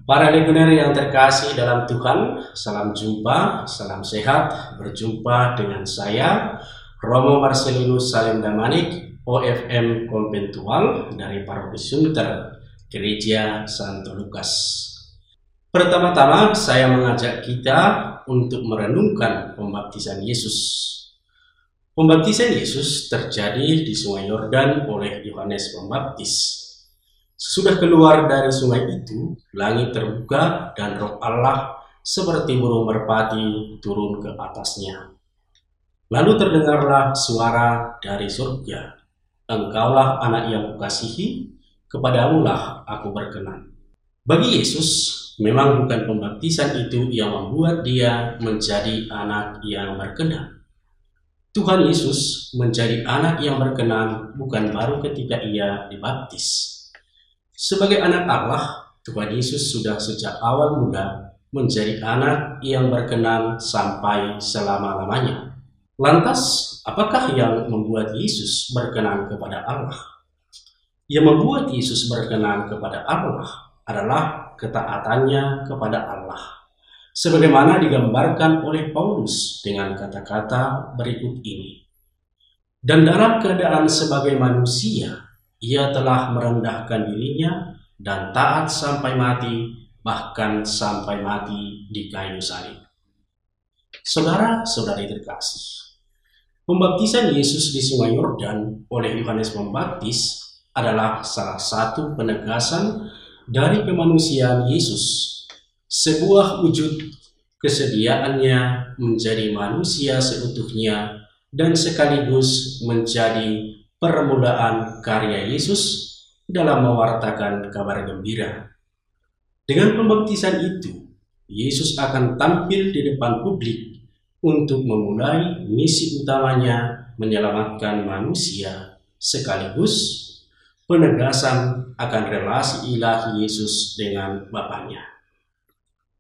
Para legioner yang terkasih dalam Tuhan, salam jumpa, salam sehat, berjumpa dengan saya, Romo Marcelinus Salim Damanik, OFM Konventual dari Paroki Sunter, Gereja Santo Lukas. Pertama-tama saya mengajak kita untuk merenungkan pembaptisan Yesus. Pembaptisan Yesus terjadi di Sungai Yordan oleh Yohanes Pembaptis. Sesudah keluar dari sungai itu, langit terbuka dan Roh Allah seperti burung merpati turun ke atasnya. Lalu terdengarlah suara dari surga, "Engkaulah anak yang kukasihi, kepadamulah aku berkenan." Bagi Yesus, memang bukan pembaptisan itu yang membuat dia menjadi anak yang berkenan. Tuhan Yesus menjadi anak yang berkenan bukan baru ketika ia dibaptis. Sebagai anak Allah, Tuhan Yesus sudah sejak awal muda menjadi anak yang berkenan sampai selama-lamanya. Lantas, apakah yang membuat Yesus berkenan kepada Allah? Yang membuat Yesus berkenan kepada Allah adalah ketaatannya kepada Allah. Sebagaimana digambarkan oleh Paulus dengan kata-kata berikut ini. Dan dalam keadaan sebagai manusia, ia telah merendahkan dirinya dan taat sampai mati, bahkan sampai mati di kayu salib. Saudara-saudari terkasih, pembaptisan Yesus di Sungai Yordan oleh Yohanes Pembaptis adalah salah satu penegasan dari kemanusiaan Yesus, sebuah wujud kesediaannya menjadi manusia seutuhnya dan sekaligus menjadi permulaan karya Yesus dalam mewartakan kabar gembira. Dengan pembaptisan itu, Yesus akan tampil di depan publik untuk memulai misi utamanya menyelamatkan manusia, sekaligus penegasan akan relasi ilahi Yesus dengan Bapaknya.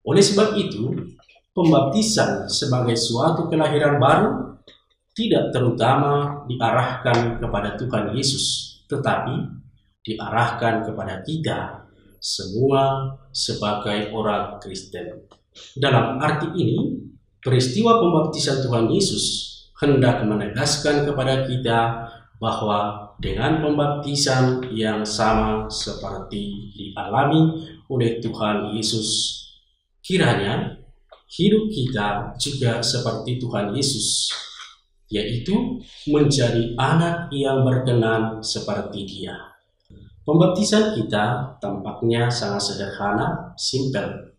Oleh sebab itu, pembaptisan sebagai suatu kelahiran baru tidak terutama diarahkan kepada Tuhan Yesus, tetapi diarahkan kepada kita semua sebagai orang Kristen. Dalam arti ini, peristiwa pembaptisan Tuhan Yesus hendak menegaskan kepada kita bahwa dengan pembaptisan yang sama seperti dialami oleh Tuhan Yesus, kiranya hidup kita juga seperti Tuhan Yesus, yaitu menjadi anak yang berkenan seperti Dia. Pembaptisan kita tampaknya sangat sederhana, simpel.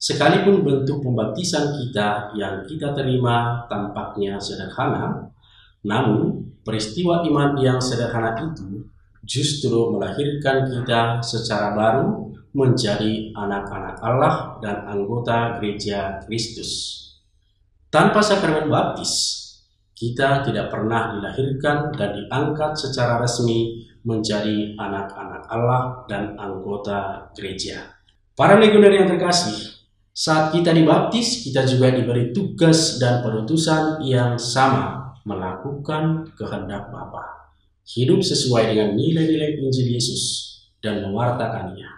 Sekalipun bentuk pembaptisan kita yang kita terima tampaknya sederhana, namun peristiwa iman yang sederhana itu justru melahirkan kita secara baru menjadi anak-anak Allah dan anggota Gereja Kristus. Tanpa sakramen baptis, kita tidak pernah dilahirkan dan diangkat secara resmi menjadi anak-anak Allah dan anggota gereja. Para legioner yang terkasih, saat kita dibaptis, kita juga diberi tugas dan perutusan yang sama, melakukan kehendak Bapa, hidup sesuai dengan nilai-nilai Injil Yesus, dan mewartakannya.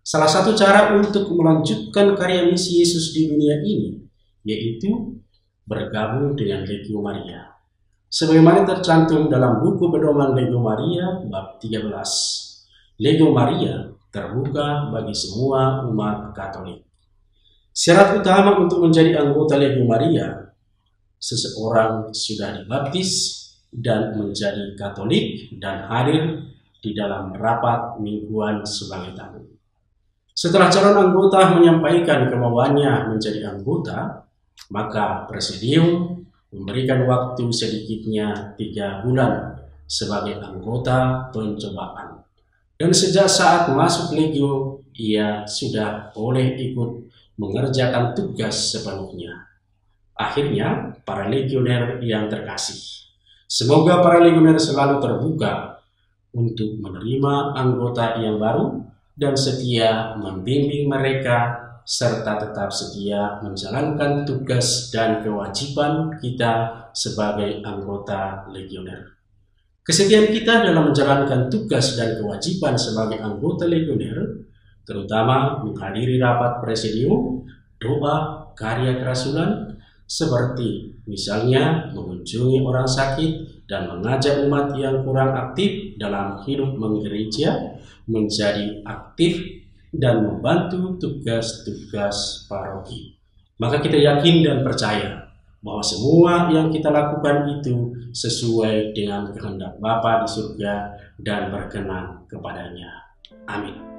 Salah satu cara untuk melanjutkan karya misi Yesus di dunia ini, yaitu bergabung dengan Legio Maria. Sebagaimana tercantum dalam buku pedoman Legio Maria bab 13. Legio Maria terbuka bagi semua umat Katolik. Syarat utama untuk menjadi anggota Legio Maria, seseorang sudah dibaptis dan menjadi Katolik dan hadir di dalam rapat mingguan sebagai tamu. Setelah calon anggota menyampaikan kemauannya menjadi anggota, maka presidium memberikan waktu sedikitnya 3 bulan sebagai anggota pencobaan. Dan sejak saat masuk Legio, ia sudah boleh ikut mengerjakan tugas sepenuhnya. Akhirnya, para legioner yang terkasih, semoga para legioner selalu terbuka untuk menerima anggota yang baru dan setia membimbing mereka, serta tetap setia menjalankan tugas dan kewajiban kita sebagai anggota legioner. Kesetiaan kita dalam menjalankan tugas dan kewajiban sebagai anggota legioner terutama menghadiri rapat presidium, doa, karya kerasulan, seperti misalnya mengunjungi orang sakit dan mengajak umat yang kurang aktif dalam hidup menggereja menjadi aktif dan membantu tugas-tugas paroki. Maka kita yakin dan percaya bahwa semua yang kita lakukan itu sesuai dengan kehendak Bapa di surga dan berkenan kepadanya. Amin.